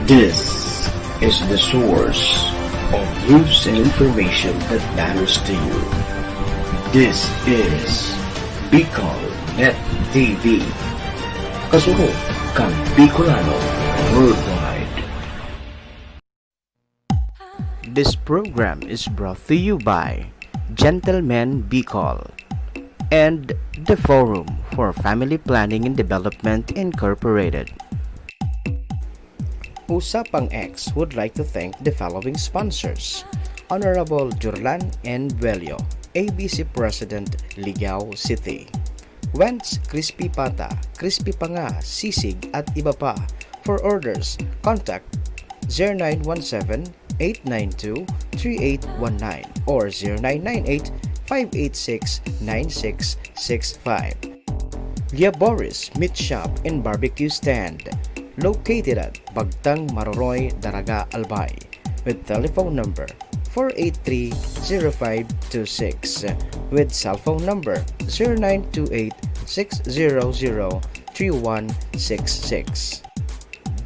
This is the source of news and information that matters to you. This is Bicol Net TV. Kasunod kang Bicolano worldwide. This program is brought to you by Gentleman Bicol and the Forum for Family Planning and Development Incorporated. Usapang Eks would like to thank the following sponsors: Honorable Jurlan N. Velio, ABC President, Ligao City; Wentz Crispy Pata, Crispy Panga, Sisig at iba pa. For orders, contact 0917-892-3819 or 0998-586-9665. Lia Boris Meat Shop and Barbecue Stand, located at Bagtang Maroroy, Daraga, Albay, with telephone number 483-0526, with cell phone number 0928-600-3166.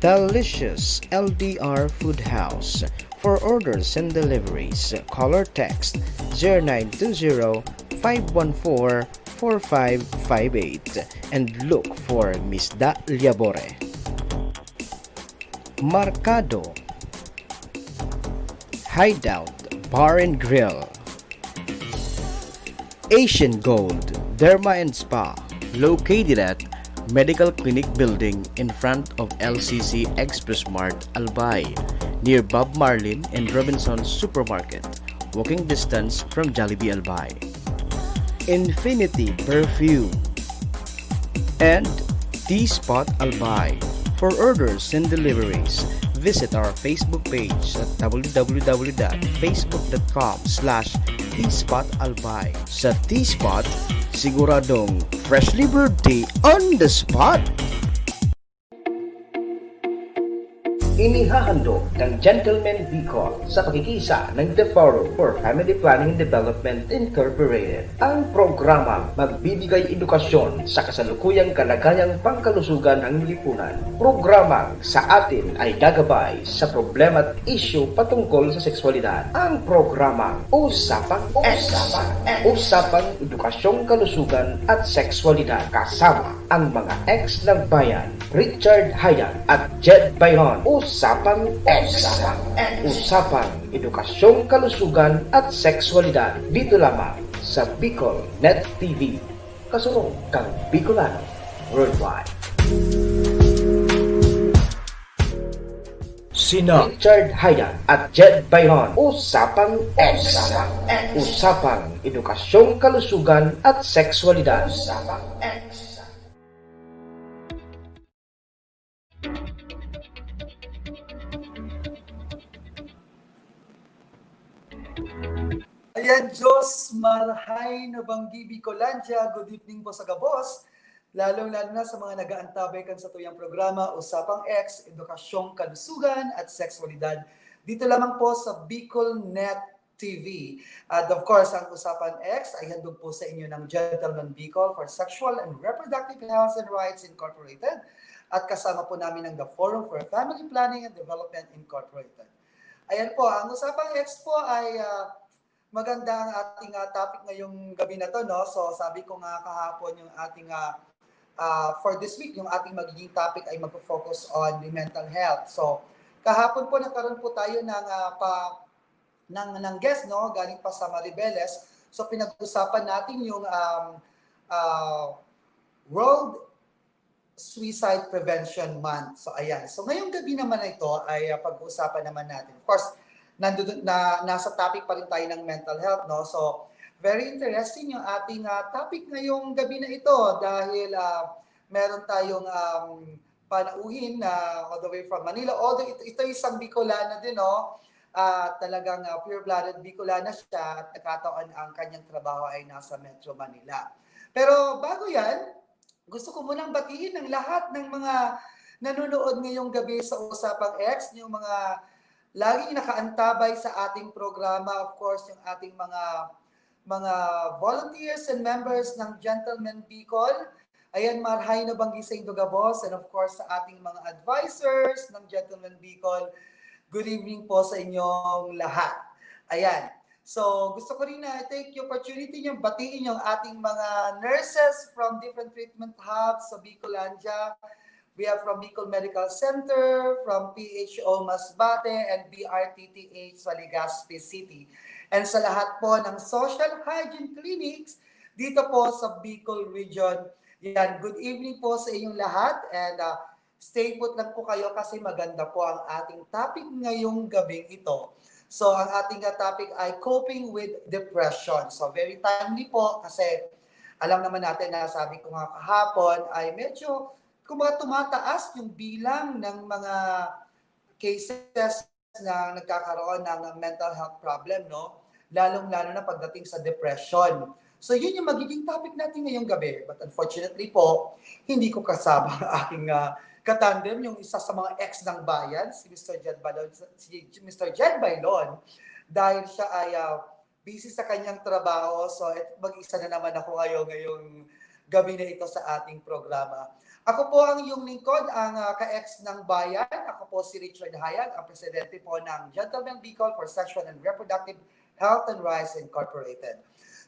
Delicious LDR Food House. For orders and deliveries, call or text 0920-514-4558 and look for Miss Da Liabore. Marcado Hideout Bar and Grill. Asian Gold Derma and Spa, located at Medical Clinic Building in front of LCC Express Mart, Albay, near Bob Marlin and Robinson's Supermarket, walking distance from Jollibee, Albay. Infinity Perfume and T-Spot Albay. For orders and deliveries, visit our Facebook page at www.facebook.com/tspotalbay. Sa T-Spot, siguradong freshly brewed tea on the spot! Inihahandog ng Gentleman Bicol sa pakikisa ng The Forum for Family Planning and Development Incorporated. Ang programang magbibigay edukasyon sa kasalukuyang kalagayang pangkalusugan ng lipunan. Programang sa atin ay gagabay sa problema at issue patungkol sa sexualidad. Ang programang Usapang Eks. Usapang Edukasyong Kalusugan at Sexualidad, kasama ang mga ex ng bayan, Richard Hayan at Jed Bayron. Usapang Eks. Usapang Edukasyong Kalusugan at Sexualidad, dito lamang sa Bicol Net TV. Kasunod kang Bicolano worldwide. Sina Richard Hayan at Jed Bayron. Usapang Eks. Usapang Edukasyong Kalusugan at Sexualidad. Usapang Eks. Ayan, Diyos, marahay na banggi Bicolandia. Good evening po sa Gabos. Lalong-lalo na sa mga nag-aantabay kan sa tuyang programa, Usapang Eks, Edukasyong Kalusugan at Sexualidad. Dito lamang po sa Bicol Net TV. At of course, ang Usapang Eks ay handog po sa inyo ng Gentleman Bicol for Sexual and Reproductive Health and Rights Incorporated. At kasama po namin ng The Forum for Family Planning and Development Incorporated. Ayan po, ang Usapang Eks po ay maganda ang ating topic ngayong gabi na to, no? So sabi ko nga kahapon yung ating for this week, yung ating magiging topic ay magpo-focus on the mental health. So kahapon po nagkaroon po tayo ng guest, no? Galing pa sa Maribeles. So pinag-usapan natin yung World Suicide Prevention Month. So ayan. So ngayong gabi naman ito ay pag-uusapan naman natin. Of course, nasa topic pa rin tayo ng mental health, no? So, very interesting yung ating topic ngayong gabi na ito dahil meron tayong panauhin all the way from Manila. Although ito isang Bicolana din, no? Talagang pure-blooded Bicolana siya at nagkataon ang kanyang trabaho ay nasa Metro Manila. Pero bago yan, gusto ko munang batiin ng lahat ng mga nanonood ngayong gabi sa Usapang Eks, yung mga laging nakaantabay sa ating programa, of course, yung ating mga volunteers and members ng Gentleman Bicol, Ayan, marhay na banggi sa Induga Boss and of course sa ating mga advisors ng Gentleman Bicol. Good evening po sa inyong lahat. Ayan. So, gusto ko rin na take yung opportunity nyo, batiin yung ating mga nurses from different treatment hubs sa Bicolandia. We have from Bicol Medical Center, from PHO Masbate, and BRTTH sa Legazpi City. And sa lahat po ng social hygiene clinics dito po sa Bicol Region. Yan, good evening po sa inyong lahat and stay put lang po kayo kasi maganda po ang ating topic ngayong gabing ito. So, ang ating topic ay coping with depression. So, very timely po kasi alam naman natin na sabi ko nga kahapon ay medyo tumataas yung bilang ng mga cases na nagkakaroon ng mental health problem, no? Lalong-lalo na pagdating sa depression. So yun yung magiging topic natin ngayong gabi. But unfortunately po, hindi ko kasama ang aking katandem, yung isa sa mga ex ng bayan, si Mr. Jed Bailon, dahil siya ay busy sa kanyang trabaho. So mag-isa na naman ako ngayong gabi na ito sa ating programa. Ako po ang iyong lingkod, ang ka-ex ng bayan. Ako po si Richard Hayag, ang presidente po ng Gentleman Bicol for Sexual and Reproductive Health and Rights Incorporated.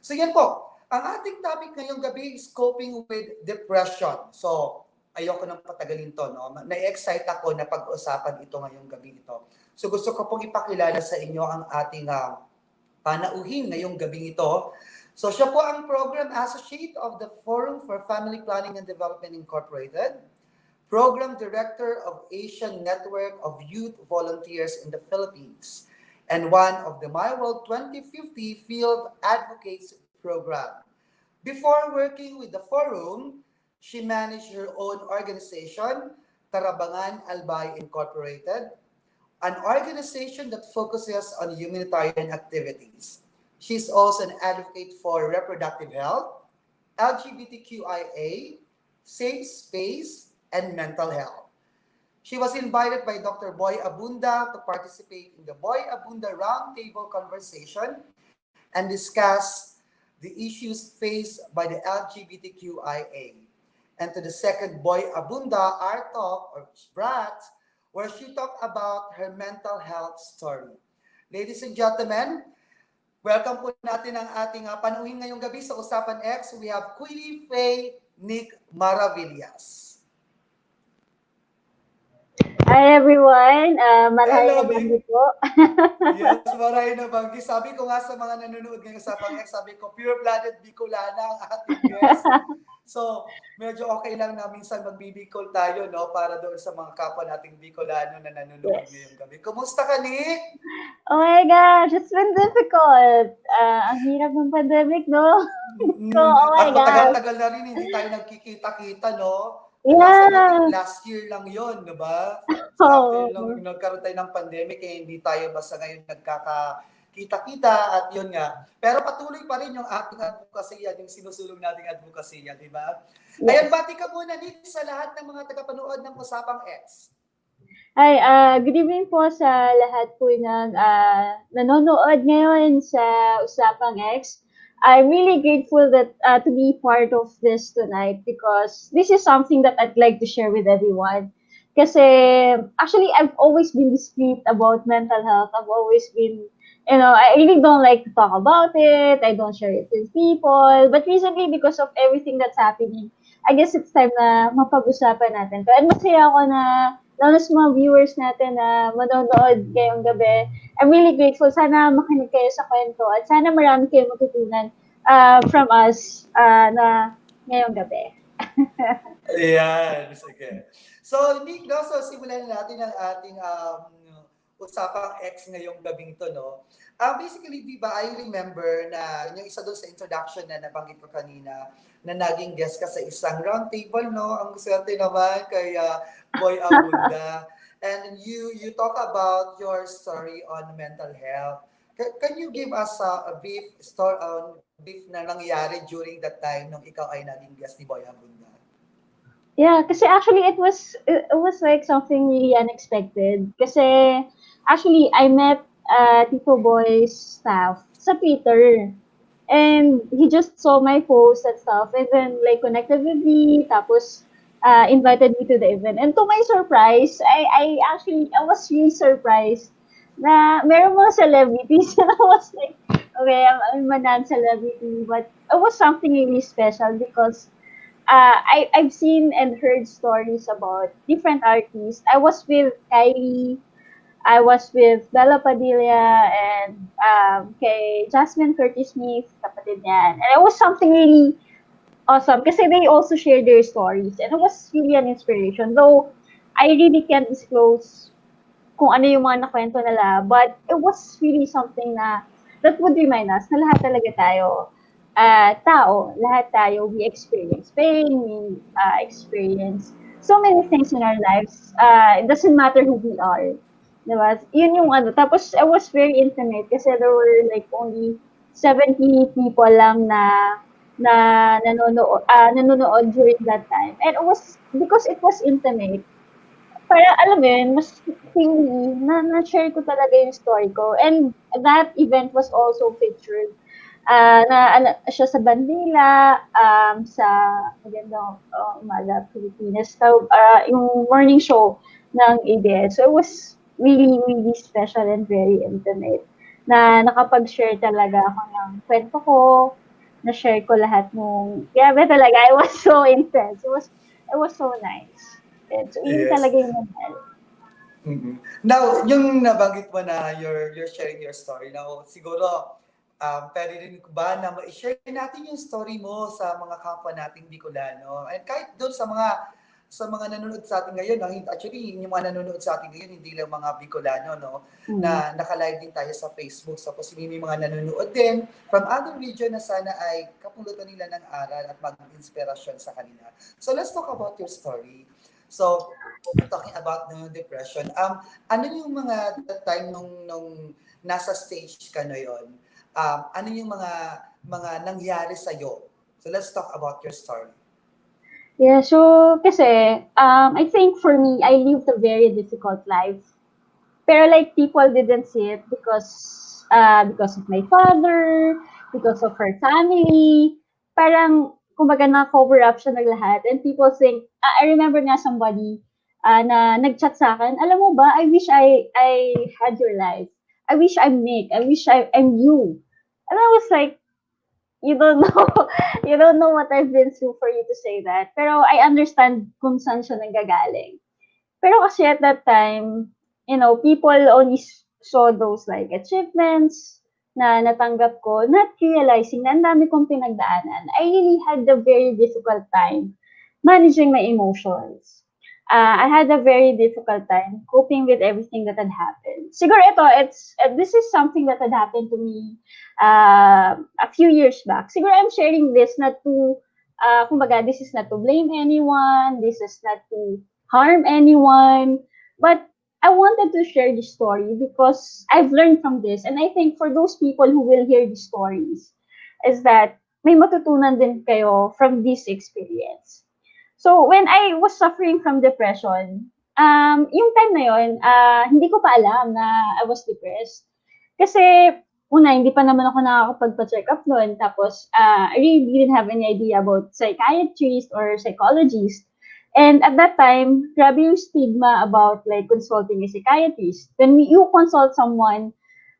So yan po, ang ating topic ngayong gabi is coping with depression. So, ayoko nang patagalin to, no? Na-excite ako na pag-usapan ito ngayong gabi ito. So gusto ko pong ipakilala sa inyo ang ating panauhin ngayong gabi ito. So siya po ang Program Associate of the Forum for Family Planning and Development Incorporated, Program Director of Asian Network of Youth Volunteers in the Philippines, and one of the My World 2050 Field Advocates Program. Before working with the forum, she managed her own organization, Tarabangan Albay Incorporated, an organization that focuses on humanitarian activities. She's also an advocate for reproductive health, LGBTQIA, safe space, and mental health. She was invited by Dr. Boy Abunda to participate in the Boy Abunda Roundtable conversation and discuss the issues faced by the LGBTQIA. And to the second Boy Abunda Art Talk or BRAT, where she talked about her mental health story. Ladies and gentlemen, welcome po natin ang ating panuhin ngayong gabi sa Usapang Eks. We have Queenie Faye Nick Maravillas. Hi everyone, marami Hello, na banggi po. Yes, maray na banggi. Sabi ko nga sa mga nanonood ngayon sa Pang-X, sabi ko, pure-blooded Bicolana ang ating guest. So, medyo okay lang na minsan magbibicol tayo, no? Para doon sa mga kapwa nating Bicolano na nanonood ngayong gabi. Kumusta ka, Nick? Oh my gosh, it's been difficult. Ang hirap ng pandemic, no? So, oh my At gosh. matagal-tagal na rin, hindi tayo nagkikita-kita, no? Yeah. Last year lang yon, di ba? Oh. After nung nagkaroon tayo ng pandemic, hindi tayo basta ngayon nagkakakita-kita at yun nga. Pero patuloy pa rin yung ating advokasya, yung sinusulong nating advokasya, di ba? Yes. Ayan, bati ka muna dito sa lahat ng mga tagapanood ng Usapang Eks. Hi, good evening po sa lahat po ng nanonood ngayon sa Usapang Eks. I'm really grateful that to be part of this tonight because this is something that I'd like to share with everyone. Kasi actually, I've always been discreet about mental health. I've always been, I really don't like to talk about it. I don't share it with people. But recently, because of everything that's happening, I guess it's time na mapag-usapan natin to. And masaya ako na lalo sa mga viewers natin na manonood ngayong gabi. I'm really grateful. Sana makinig kayo sa kwento at sana marami kayong matutunan from us na ngayong gabi. Ayan, sige. So, Nick, no, so simulan na natin ang ating Usapang Eks ngayong gabing to, no? Basically, di ba, I remember na yung isa doon sa introduction na nabanggit ko kanina, na naging guest ka sa isang roundtable, no? Ang swerte naman kay Boy Abunda. And you talk about your story on mental health. Can you give us a brief story brief na nangyari during that time nung ikaw ay naging guest ni Boy Abunda? Yeah, kasi actually it was like something really unexpected. Kasi actually I met Tito Boy's staff sa Twitter. And he just saw my post and stuff and then like connected with me, tapos invited me to the event. And to my surprise, I was really surprised na meron mga celebrities. And I was like, okay, I'm a non-celebrity, but it was something really special because I've seen and heard stories about different artists. I was with Kylie, I was with Bella Padilla and kay Jasmine Curtis Smith, kapatid niyan. And it was something really awesome kasi they also shared their stories and it was really an inspiration. Though I really can't disclose kung ano yung mga nakwento nila. But it was really something na that would remind us na lahat talaga tayo, lahat tayo, we experience pain, we experience so many things in our lives. It doesn't matter who we are. Diba? Yun yung ano. Tapos, I was very intimate kasi there were like only 70 people lang na nanonood during that time. And it was, because it was intimate, parang alam mo yun, mas freely na-share ko talaga yung story ko. And that event was also featured na ano, siya sa Bandila, sa Magandang Umaga Pilipinas, yung morning show ng ABS. So it was really, really special and very intimate na nakapag-share talaga ako ng kwento ko, na-share ko lahat nung, grabe talaga, it was so intense. It was so nice. And so, yun Yes. talaga yung mahal. Mm-mm. Now, yung nabanggit mo na you're sharing your story. Now, siguro, pwede rin ba na ma-share natin yung story mo sa mga kapwa nating Bicolano? And kahit doon sa mga nanonood sa atin ngayon, no? Actually, yung mga nanonood sa atin ngayon, hindi lang mga Bicolano, no? Mm. Na naka-live din tayo sa Facebook. Tapos may mga nanonood din from other region na sana ay kapulutan nila ng aral at mag-inspirasyon sa kanila. So let's talk about your story. So, talking about the depression, ano yung mga that time nung nasa stage ka na yon? Ano yung mga nangyari sa iyo? So let's talk about your story. Yeah, so kasi I think for me, I lived a very difficult life. Pero like people didn't see it because of my father, because of her family. Parang kumbaga na-cover up siya ng lahat and people think, I remember nga somebody na nag-chat sa akin, alam mo ba, I wish I had your life. I wish I'm Nick. I wish I'm you. And I was like, you don't know, you don't know what I've been through for you to say that. Pero I understand kung saan siya nanggagaling. Pero kasi at that time, people only saw those like achievements na natanggap ko, not realizing na ang dami kong pinagdaanan. I really had a very difficult time managing my emotions. I had a very difficult time coping with everything that had happened. Siguro this is something that had happened to me a few years back. Siguro I'm sharing this not to, kumbaga, this is not to blame anyone, this is not to harm anyone, but I wanted to share this story because I've learned from this. And I think for those people who will hear these stories, is that may matutunan din kayo from this experience. So, when I was suffering from depression, yung time na yun, hindi ko pa alam na I was depressed. Kasi, una, hindi pa naman ako nakakapagpa-check up noon. Tapos, I really didn't have any idea about psychiatrist or psychologist. And at that time, grabe yung stigma about like consulting a psychiatrist. When you consult someone,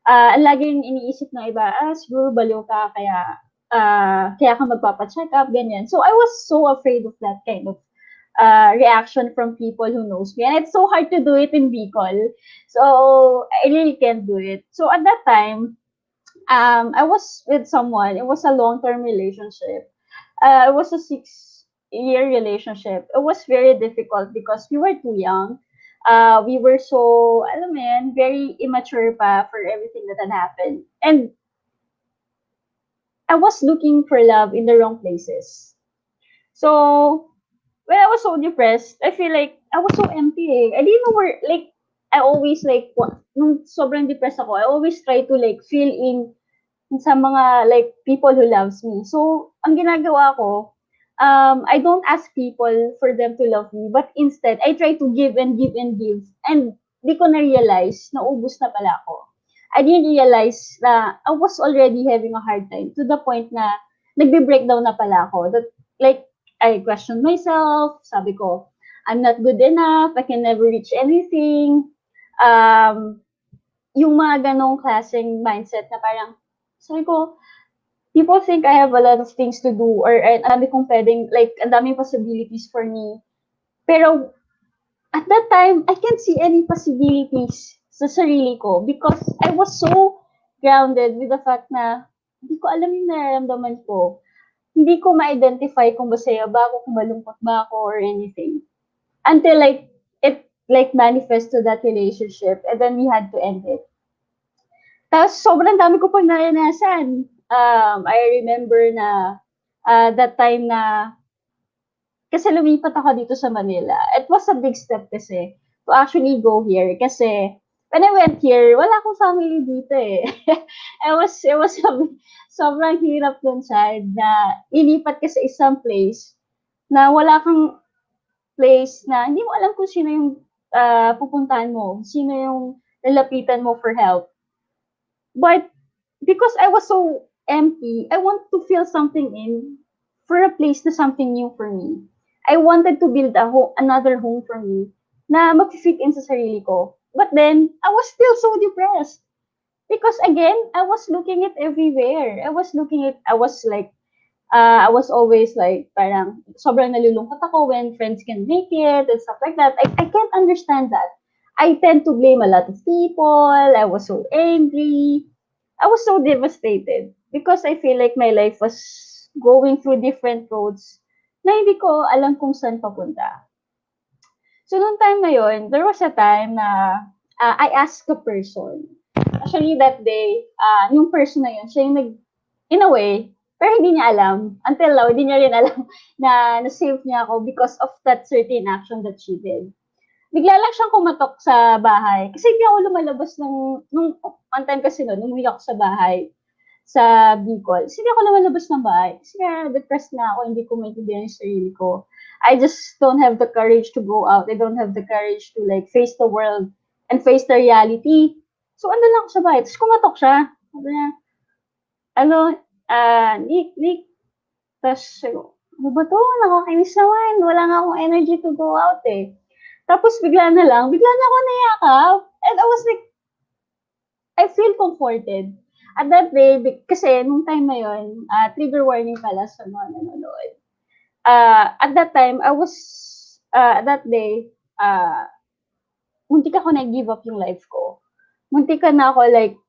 ang laging iniisip ng iba, siguro baliw ka, kaya ka magpapa-check up, ganyan. So, I was so afraid of that kind of reaction from people who knows me. And it's so hard to do it in Bicol. So, I really can't do it. So, at that time, I was with someone. It was a long-term relationship. It was a 6-year relationship. It was very difficult because we were too young. We were so, alam mo yan, very immature pa for everything that had happened. And I was looking for love in the wrong places. So, when I was so depressed, I feel like I was so empty eh. I didn't know where, like, I always like, nung sobrang depressed ako, I always try to like fill in sa mga like people who loves me. So, ang ginagawa ko, I don't ask people for them to love me, but instead, I try to give and give and give. And di ko na-realize na ubus na pala ako. I didn't realize na I was already having a hard time to the point na nagbe-breakdown na pala ako. That, like, I questioned myself, sabi ko, I'm not good enough, I can never reach anything. Yung mga ganong klaseng mindset na parang, sabi ko, people think I have a lot of things to do or ang dami kong pwedeng, like, ang daming possibilities for me. Pero at that time, I can't see any possibilities sa sarili ko because I was so grounded with the fact na hindi ko alam yung nararamdaman ko. Hindi ko ma-identify kung masaya ba ako, kung malungkot ba ako or anything. Until like, it like manifest to that relationship and then we had to end it. Tapos sobrang dami ko pang naranasan. I remember na that time na kasi lumipat ako dito sa Manila. It was a big step kasi to actually go here. Kasi when I went here, wala akong family dito eh. It was sobrang hirap dun side na ilipat ka sa isang place na wala kang place na hindi mo alam kung sino yung pupuntahan mo, sino yung lalapitan mo for help. But because I was so empty, I want to fill something in for a place na something new for me. I wanted to build another home for me na mag-fit in sa sarili ko. But then, I was still so depressed. Because again, I was looking it everywhere. I was always like, parang, sobrang nalulungkot ako when friends can make it and stuff like that. I can't understand that. I tend to blame a lot of people. I was so angry. I was so devastated because I feel like my life was going through different roads na hindi ko alam kung saan papunta. So, nung time na yun, there was a time na I asked a person. Actually, that day, yung person na yun, siya yung in a way, pero hindi niya alam. Until now, hindi niya rin alam na na-save niya ako because of that certain action that she did. Bigla lang siyang kumatok sa bahay. Kasi hindi ako lumalabas nung one time kasi nung uwi ako sa bahay, sa Bicol. Kasi hindi ako lumalabas ng bahay. Kasi nga, depressed na ako, hindi ko maintindihan yung sarili ko. I just don't have the courage to go out. I don't have the courage to like face the world and face the reality. So, ano lang ako sa bahay. Tapos kumatok siya. Sabi niya, Nick. Tapos, ano ba to? Nakakainis naman. Wala nga akong energy to go out eh. Tapos bigla na ako nayakap. And I was like, I feel comforted. At that day, kasi nung time na yun, trigger warning pala sa mga nanonood. At that time, that day, muntik ako nag-give up yung life ko. Muntik na ako like,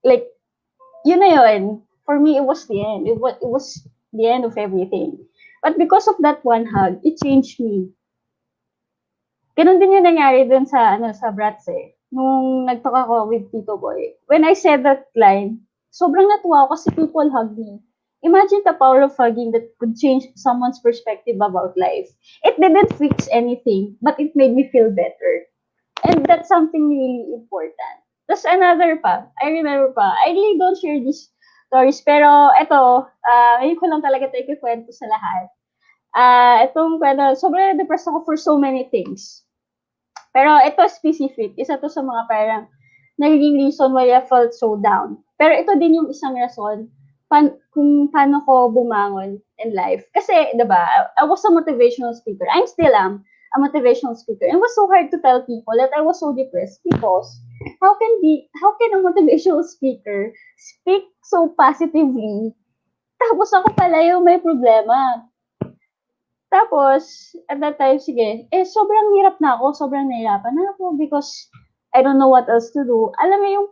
yun na yun. For me, it was the end. It was the end of everything. But because of that one hug, it changed me. Ganun din yung nangyari dun sa Brats eh. Nung nag-talk ako with Tito Boy. When I said that line, sobrang natuwa ako kasi people hug me. Imagine the power of hugging that could change someone's perspective about life. It didn't fix anything, but it made me feel better. And that's something really important. Tapos another pa, I remember pa, I really don't share these stories, pero ito, ngayon ko lang talaga ito ikikwento sa lahat. Itong kwento, sobrang depressed ako for so many things. Pero ito specific, isa to sa mga parang naging reason why I felt so down. Pero ito din yung isang rason kung paano ko bumangon in life. Kasi, diba, I was a motivational speaker. I'm still a motivational speaker. And it was so hard to tell people that I was so depressed because how can a motivational speaker speak so positively tapos ako pala yung may problema. Tapos, at that time, sige, sobrang hirap na ako, sobrang nahirapan na ako because I don't know what else to do. Alam mo yung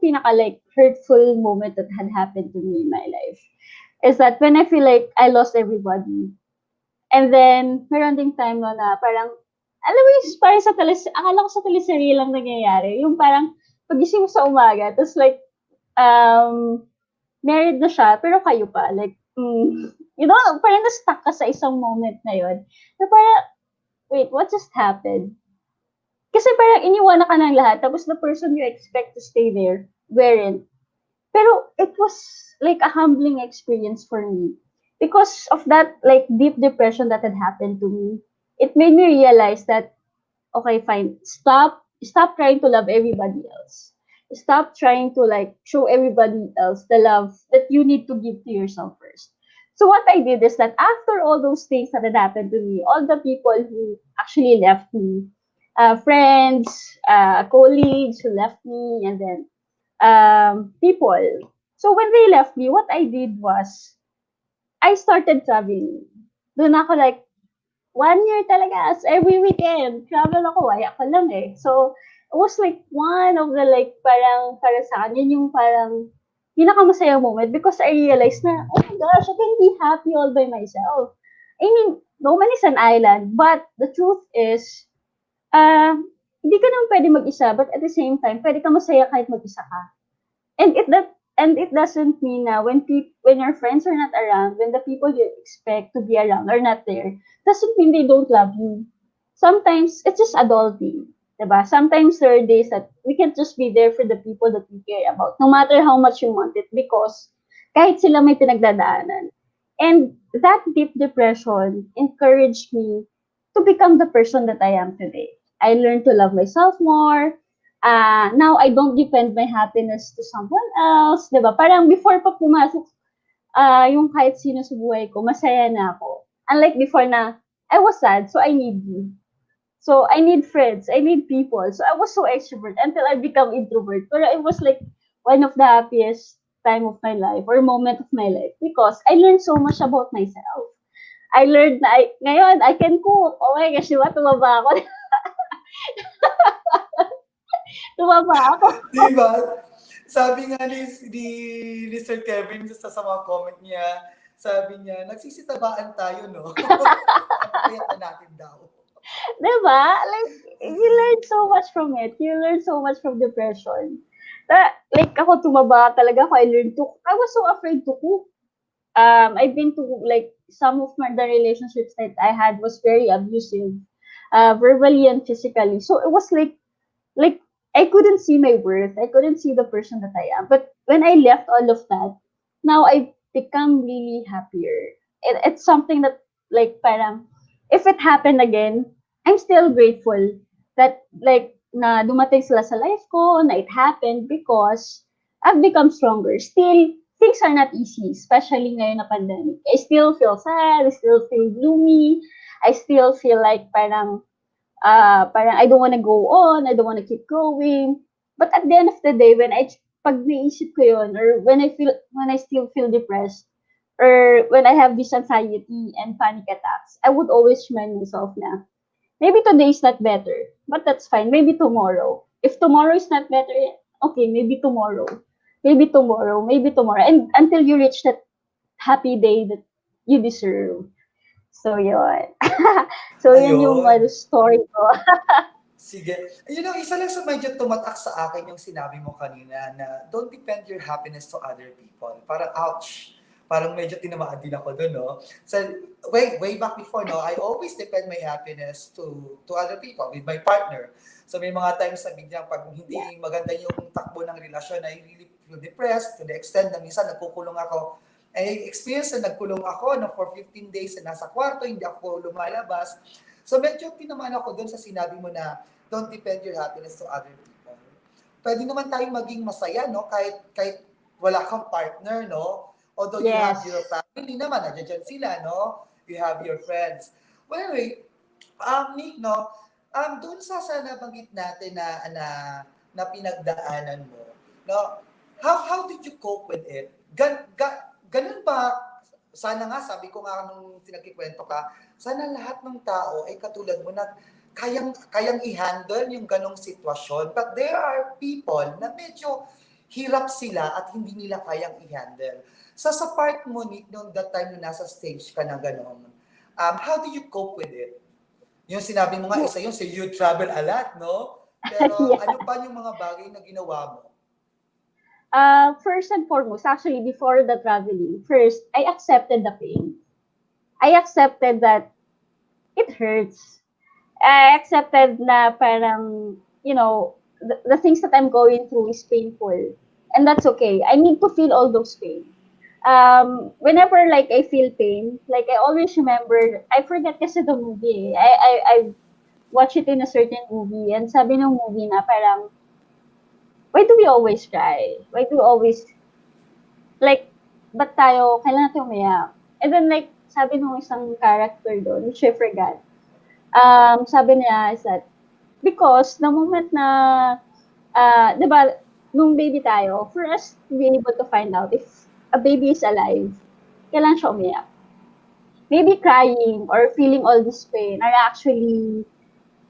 hurtful moment that had happened to me in my life is that when I feel like I lost everybody. And then, meron ding time no na parang, alam mo yung parang akala ko sa teleserye lang nangyayari. Yung parang, pagising mo sa umaga, tapos like, married na siya, pero kayo pa. Like, you know, parang na-stuck ka sa isang moment na yun. Na parang, wait, what just happened? Kasi parang iniwanan ka ng lahat, tapos the person you expect to stay there, weren't. Pero it was like a humbling experience for me. Because of that like deep depression that had happened to me, it made me realize that, okay, fine, stop trying to love everybody else. stop trying to like show everybody else the love that you need to give to yourself first. So what I did is that after all those things that had happened to me, all the people who actually left me, friends, colleagues who left me, and then people. So when they left me, what I did was I started traveling. Doon ako like 1 year talaga. As every weekend, travel ako. Ay, ako lang eh. So, it was like one of the like, parang, para sa akin, yun yung parang pinakamasayang moment because I realized na, oh my gosh, I can be happy all by myself. I mean, no man is an island, but the truth is, uh, hindi ka naman pwede mag-isa, but at the same time, pwede ka masaya kahit mag-isa ka. And it doesn't mean na when your friends are not around, when the people you expect to be around are not there, doesn't mean they don't love you. Sometimes it's just adulting, diba? Sometimes there are days that we can't just be there for the people that we care about, no matter how much you want it, because kahit sila may pinagdadaanan. And that deep depression encouraged me to become the person that I am today. I learned to love myself more. Now I don't depend my happiness to someone else, 'di ba? Parang before pa pumasok yung kahit sino sa buhay ko, masaya na ako. Unlike before na I was sad, so I need you. So I need friends, I need people. So I was so extrovert until I become introvert. Pero it was like one of the happiest time of my life or moment of my life because I learned so much about myself. I learned na ngayon I can cook. Oh my gosh, diba? Tumaba ako. Tumaba ako. Di ba? Sabi nga ni Sir Kevin sa mga comment niya, sabi niya, nagsisitabaan tayo, no? Payat na natin daw. Diba? Like, you learn so much from it. You learn so much from depression. Like, ako tumaba talaga ako. I was so afraid to cook. I've been to, like, some of the relationships that I had was very abusive, verbally and physically. So it was like, I couldn't see my worth. I couldn't see the person that I am. But when I left all of that, now I've become really happier. It's something that, like, parang, if it happened again, I'm still grateful that, like, na dumating sila sa life ko, na it happened because I've become stronger. Still, things are not easy, especially ngayon na pandemic. I still feel sad, I still feel gloomy, I still feel like parang I don't want to go on, I don't want to keep going. But at the end of the day, pag naisip ko yun, or when I still feel depressed, or when I have this anxiety and panic attacks, I would always remind myself na, maybe today is not better, but that's fine. Maybe tomorrow. If tomorrow is not better, okay, maybe tomorrow. Maybe tomorrow, maybe tomorrow. And until you reach that happy day that you deserve. So, yun. So, yun yung Ayun. story ko. Sige. You know, isa lang sa medyo tumatak sa akin yung sinabi mo kanina na don't depend your happiness to other people. Parang ouch. Parang medyo tinamaan din ako doon, no? So, way back before, no, I always depend my happiness to other people, with my partner. So, may mga times na biglang pag hindi maganda yung takbo ng relasyon, I really feel depressed to the extent na minsan nagkukulong ako. I experience na nagkulong ako no, for 15 days na nasa kwarto, hindi ako lumalabas. So medyo tinamaan ako doon sa sinabi mo na don't depend your happiness to other people. Pwede naman tayong maging masaya, no? Kahit wala kang partner, no? Although you have Yes. your family naman, nandiyan sila, no? You have your friends. Well, anyway, Nick, no? Doon sa nabanggit natin na pinagdaanan mo, no? How did you cope with it? Ganun ba? Sana nga, sabi ko nga nung pinagkikwento ka, sana lahat ng tao ay katulad mo na kayang i-handle yung ganong sitwasyon. But there are people na medyo hirap sila at hindi nila kayang i-handle. Sa part mo, Nick, noong that time na nasa stage ka na ganon, how do you cope with it? Yung sinabi mo nga, isa yun, so you travel a lot, no? Pero Yeah. ano pa yung mga bagay na ginawa mo? First and foremost, actually, before the traveling, first, I accepted the pain. I accepted that it hurts. I accepted na parang, the things that I'm going through is painful. And that's okay. I need to feel all those pain. Whenever like I feel pain, like I always remember, I forget kasi the movie. I watch it in a certain movie and sabi ng movie na parang why do we always cry? Why do we always, like, ba't tayo, kailangan natin umiyak? And then, like, sabi nung isang character doon, which I forgot, sabi niya is that, because the moment na, di ba, nung baby tayo, for us to be able to find out if a baby is alive, kailangan siya umiyak. Maybe crying or feeling all this pain are actually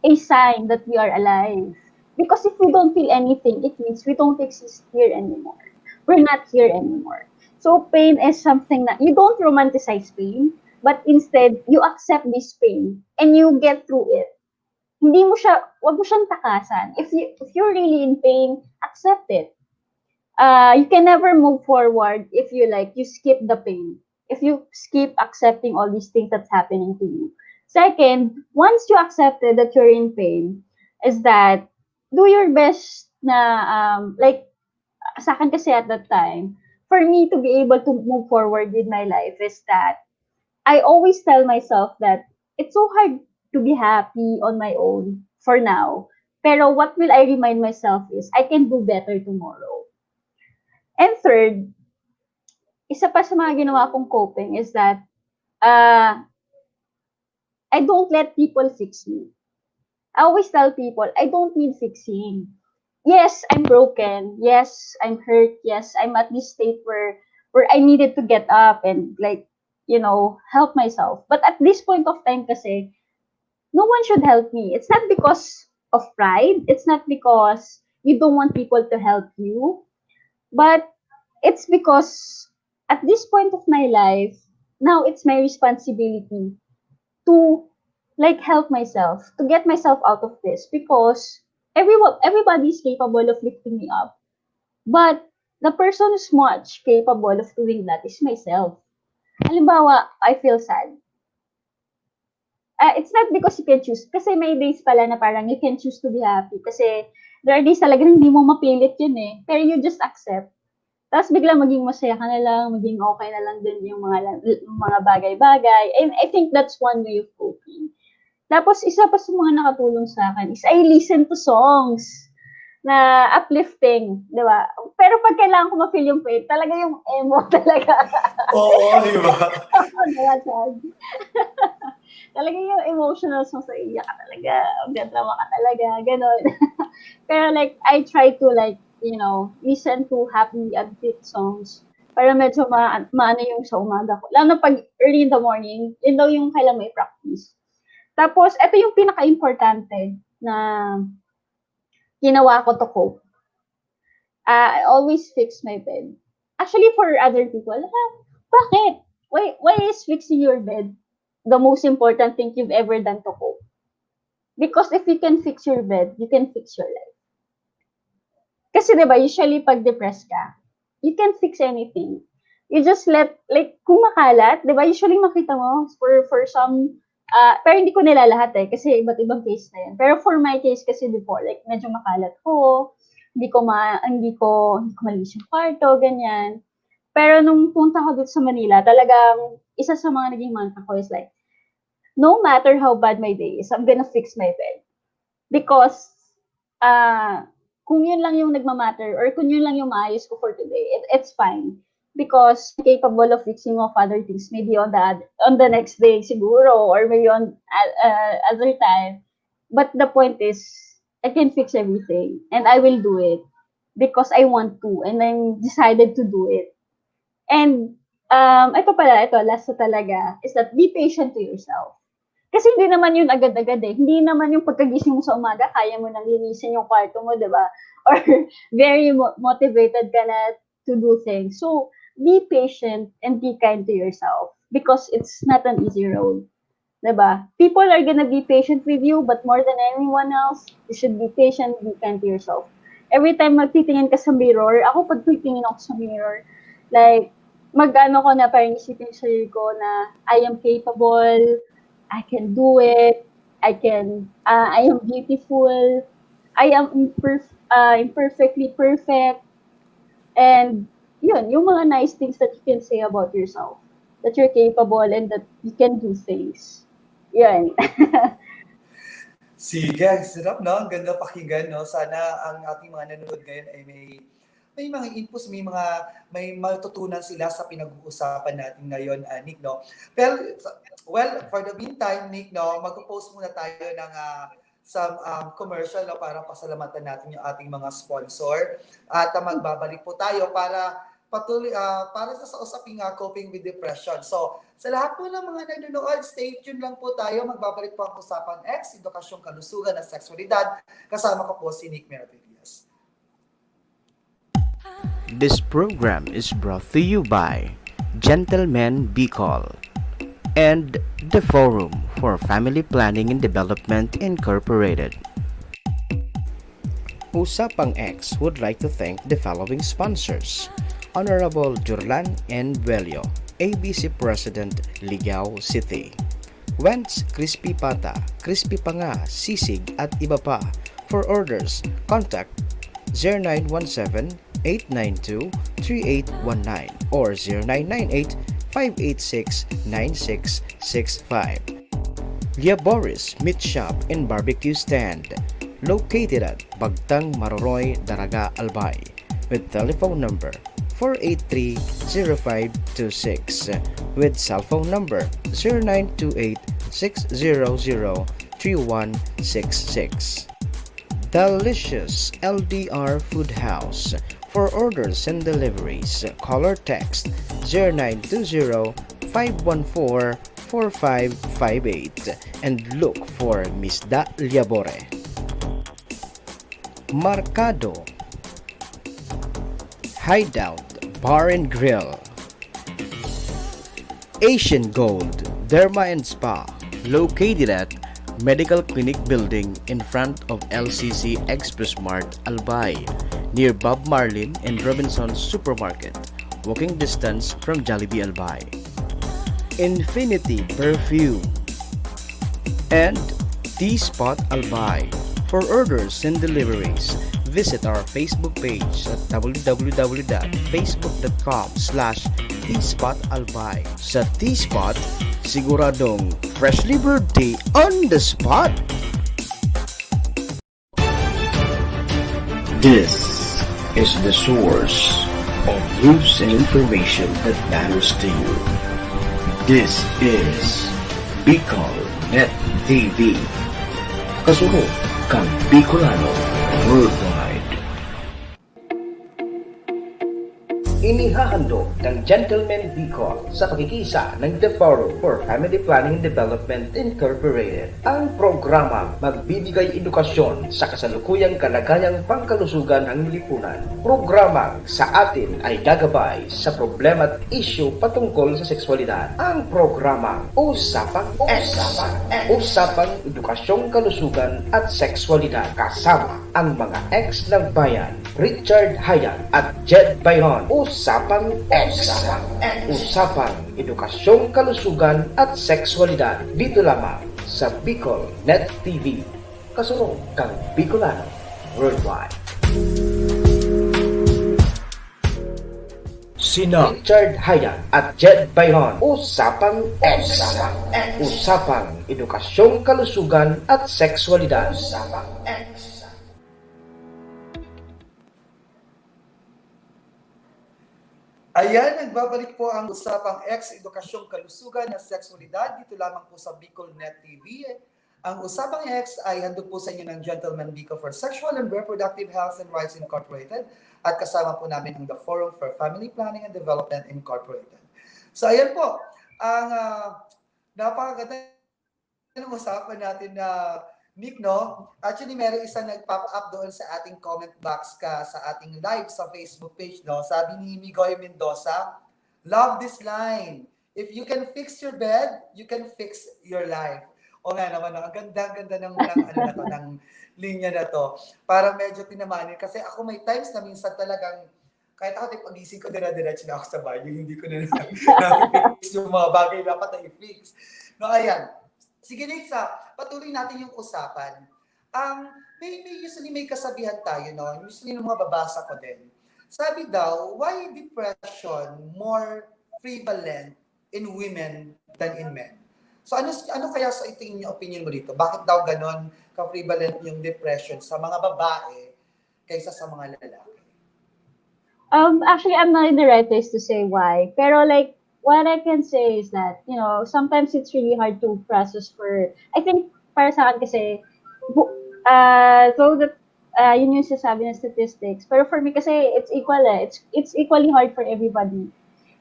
a sign that we are alive. Because if we don't feel anything, it means we don't exist here anymore. We're not here anymore. So pain is something that you don't romanticize pain, but instead you accept this pain and you get through it. Hindi mo siya, wag mo siyang takasan. If you're really in pain, accept it. You can never move forward if you skip the pain. If you skip accepting all these things that's happening to you. Second, once you accepted that you're in pain, is that do your best na like sa akin kasi at that time, for me to be able to move forward with my life is that I always tell myself that it's so hard to be happy on my own for now. Pero what will I remind myself is I can do better tomorrow. And third, isa pa sa mga ginawa kong coping is that uh, I don't let people fix me. I always tell people, I don't need fixing. Yes, I'm broken. Yes, I'm hurt. Yes, I'm at this state where I needed to get up and like, help myself. But at this point of time kasi, no one should help me. It's not because of pride. It's not because you don't want people to help you. But it's because at this point of my life, now it's my responsibility to like help myself, to get myself out of this because everybody is capable of lifting me up. But the person who's much capable of doing that is myself. Halimbawa, I feel sad. It's not because you can choose. Kasi may days pala na parang you can choose to be happy. Kasi there are days talaga na hindi mo mapilit yun eh. Pero you just accept. Tapos biglang maging masaya ka na lang, maging okay na lang din yung mga bagay-bagay. And I think that's one way of coping. Tapos isa pa sa mga nakatulong sa akin is I listen to songs na uplifting, di ba? Pero pag kailangan ko ma-feel yung pain, talaga yung emo talaga. Oo, di ba? Talaga yung emotional songs na iyak ka talaga, magdadrama ka talaga, gano'n. Pero like, I try to like, listen to happy upbeat songs para medyo maano yung sa umaga ko. Lalo na pag early in the morning, yun daw yung kailan may practice. Tapos, ito yung pinaka-importante na ginawa ko to cope. I always fix my bed. Actually, for other people, bakit? Why is fixing your bed the most important thing you've ever done to cope? Because if you can fix your bed, you can fix your life. Kasi diba, usually pag depressed ka, you can fix anything. You just let, like, kung makalat, diba, usually makita mo for some, pero hindi ko nila lahat eh, kasi iba't ibang case na yun. Pero for my case kasi before, like, medyo makalat ko, hindi ko malis yung kwarto, ganyan. Pero nung punta ko dito sa Manila, talagang isa sa mga naging mantra ko is like, no matter how bad my day is, I'm gonna fix my bed. Because, kung yun lang yung nagmamatter or kung yun lang yung maayos ko for today, it's fine. Because I'm capable of fixing of other things, maybe on the next day siguro, or maybe on other time. But the point is, I can fix everything, and I will do it because I want to, and I'm decided to do it. And ito last na talaga, is that be patient to yourself. Kasi hindi naman yun agad-agad eh. Hindi naman yung pagkagising mo sa umaga, kaya mo nang linisin yung kwarto mo, di ba? Or very motivated ka na to do things. So, be patient and be kind to yourself because it's not an easy road. Di ba? People are gonna be patient with you, but more than anyone else, you should be patient, be kind to yourself. Every time magtitingin ka sa mirror, ako pag titingin ako sa mirror, like, mag-ano ko na parang isipin sa sarili ko na I am capable, I can do it. I am beautiful. I am imperfectly perfect. And yun, yung mga nice things that you can say about yourself. That you're capable and that you can do things. Yun. Sige, ang sarap, no? Ang ganda pakinggan, no? Sana ang ating mga nanonood ngayon ay may mga inputs, may matutunan sila sa pinag-uusapan natin ngayon, Nick, no? Pero, well, for the meantime, Nick, no, mag-post muna tayo ng some commercial, no, para pasalamatan natin yung ating mga sponsor. At magbabalik po tayo para sa usaping coping with depression. So, sa lahat po ng mga nanonood, stay tuned lang po tayo. Magbabalik po ang Usapang Eks, Edukasyong Kalusugan at Sexualidad. Kasama ko po si Nick Meravidias. This program is brought to you by Gentleman Bicol and the Forum for Family Planning and Development Incorporated. Usapang Eks would like to thank the following sponsors: Honorable Jurlan N. Velio, ABC President, Ligao City. Wentz Crispy Pata, Crispy Panga, Sisig at iba pa. For orders, contact 0917-892-3819 or 0998-586-9665. Lia Boris Meat Shop and Barbecue Stand, located at Bagtang Maroroy, Daraga, Albay, with telephone number 483-0526 with cell phone number 0928-600-3166. Delicious LDR Food House. For orders and deliveries, call or text 0920-514-4558 and look for Miss Da Liabore. Marcado Hideout Bar and Grill. Asian Gold Derma and Spa, located at Medical Clinic Building in front of LCC Express Mart, Albay, near Bob Marlin and Robinson's Supermarket, walking distance from Jollibee, Albay. Infinity Perfume and T-Spot Albay. For orders and deliveries, visit our Facebook page at www.facebook.com/tspotalbay. Sa T-Spot, siguradong freshly brewed tea on the spot. This is the source of news and information that matters to you. This is Bicol Net TV. Kasunod kang Bicolano Worldwide. Inihahandog ng Gentleman Bicol sa pakikisa ng The Forum for Family Planning and Development Incorporated ang programang magbibigay edukasyon sa kasalukuyang kalagayang pangkalusugan ng lipunan. Programang sa atin ay gagabay sa problema at isyu patungkol sa sexualidad. Ang programang Usapang Eks, Usapang Edukasyong Kalusugan at Sexualidad, kasama ang mga ex ng bayan, Richard Hayan at Jed Bayron. Usapang Eks, Usapang Edukasyong Kalusugan at Sexualidad, dito lamang sa Bicol Net TV. Kasunod kang Bicolano Worldwide. Sina Richard Hayan at Jed Bayron. Usapang Eks, Usapang Edukasyong Kalusugan at Sexualidad. Usapang Eks. Ayan, nagbabalik po ang Usapang Eks, Edukasyong Kalusugan at Sexualidad. Dito lamang po sa Bicol Net TV. Ang Usapang Eks ay handog po sa inyo ng Gentleman Bicol for Sexual and Reproductive Health and Rights Incorporated. At kasama po namin ang The Forum for Family Planning and Development Incorporated. So ayan po, ang napakaganda ng usapan natin na Nick, no? Actually, meron isang nag-pop up doon sa ating comment box sa ating live sa Facebook page, no? Sabi ni Migoy Mendoza, love this line. If you can fix your bed, you can fix your life. O nga naman, no? Ang ganda-ganda ng linya na to. Para medyo tinamanin. Kasi ako may times na minsan talagang, kahit ako pag-ising ko, dire-diretso na ako sa banyo, hindi ko na na-fix yung mga bagay dapat na i-fix. No, ayan. Sige, Lexa, patuloy natin yung usapan. Usually may kasabihan tayo, no? Usually nung mababasa ko din. Sabi daw, why depression more prevalent in women than in men? So ano kaya sa tingin niyo opinion mo dito? Bakit daw ganon ka-prevalent yung depression sa mga babae kaysa sa mga lalaki? Actually, I'm not in the right place to say why. Pero like, what I can say is that, sometimes it's really hard to process I think, para sa akin kasi, though that, yun yung sasabi ng statistics, pero for me kasi, it's equal It's equally hard for everybody.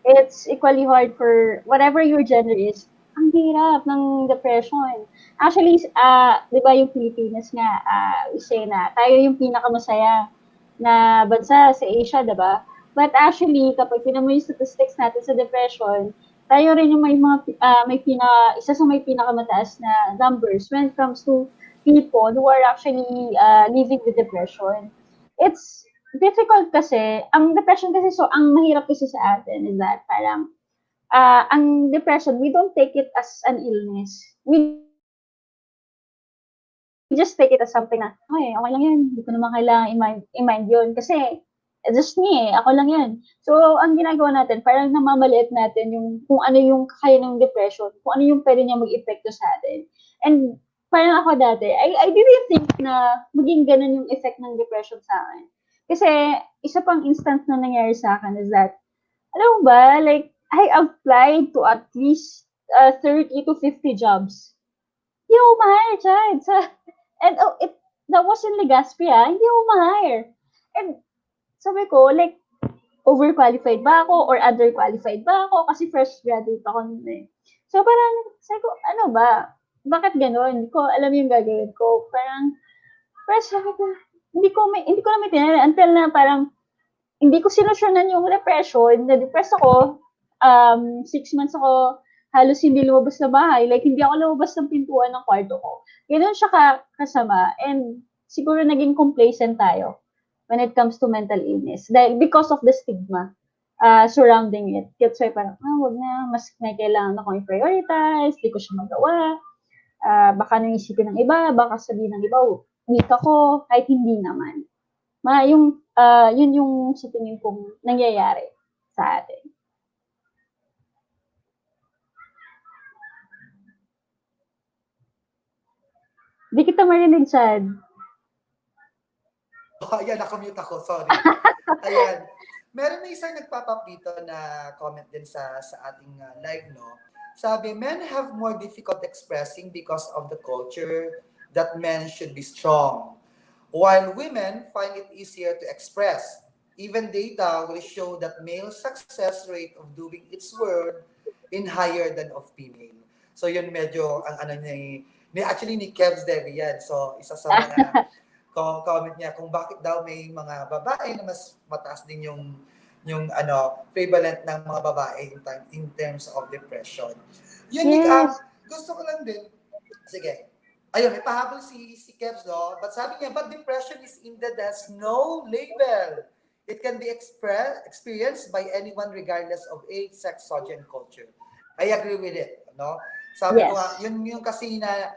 It's equally hard for whatever your gender is. Ang hirap ng depression. Actually, di ba yung Pilipinas nga, we say na tayo yung pinakamasaya na bansa sa Asia, di ba? But actually, kapag tinan mo yung statistics natin sa depression, tayo rin yung isa sa may pinakamataas na numbers when it comes to people who are actually living with depression. It's difficult kasi, ang depression kasi, so ang mahirap kasi sa atin is that parang, ang depression, we don't take it as an illness. We just take it as something na, okay lang yan, hindi ko naman kailangan i-mind yun. Kasi, just me ako lang yan. So, ang ginagawa natin, parang namamaliit natin kung ano yung kaya ng depression, kung ano yung pwede niya mag-epekto sa atin. And, parang ako dati, I didn't think na maging ganun yung effect ng depression sa akin. Kasi, isa pang instance na nangyari sa akin is that, alam mo ba, like, I applied to at least 30 to 50 jobs. Hindi ako ma-hire, Chad. And that was in Legazpi, hindi ako ma-hire. And sabi ko, like, overqualified ba ako or underqualified ba ako? Kasi fresh graduate ako nun eh. So parang, sabi ko, ano ba? Bakit gano'n? Hindi ko alam yung gagawin ko. Parang sabi ko, hindi ko naman tinanong until na parang, hindi ko sinusyonan yung depression. Na-depress ako. 6 months ako halos hindi lumabas na bahay. Like, hindi ako lumabas ng pintuan ng kwarto ko. Ganun siya kasama. And siguro naging complacent tayo when it comes to mental illness. Dahil because of the stigma surrounding it. Kasi parang, wag na, mas may kailangan akong i-prioritize, di ko siya magawa. Baka naisipin ng iba, baka sabihin ng iba, weak ako, kahit hindi naman. Yun yung sa tingin kong nangyayari sa atin. Di kita marinig, Chad. Ayan, nakamute ako, sorry. Ayan. Meron na isang nagpapap dito na comment din sa ating live, no? Sabi, men have more difficult expressing because of the culture that men should be strong, while women find it easier to express. Even data will show that male success rate of doing its work in higher than of female. So yun medyo ang ano actually ni Kevs Devi yan. So isa sa mga comment niya kung bakit daw may mga babae na mas mataas din yung prevalent ng mga babae in terms of depression. Yun, Yes. gusto ko lang din. Sige. Ayun, may pahabol si Kevs, no? But sabi niya, but depression is indeed has no label. It can be experienced by anyone regardless of age, sex, social, and culture. I agree with it, no? Sabi ko nga, yun yung kasi na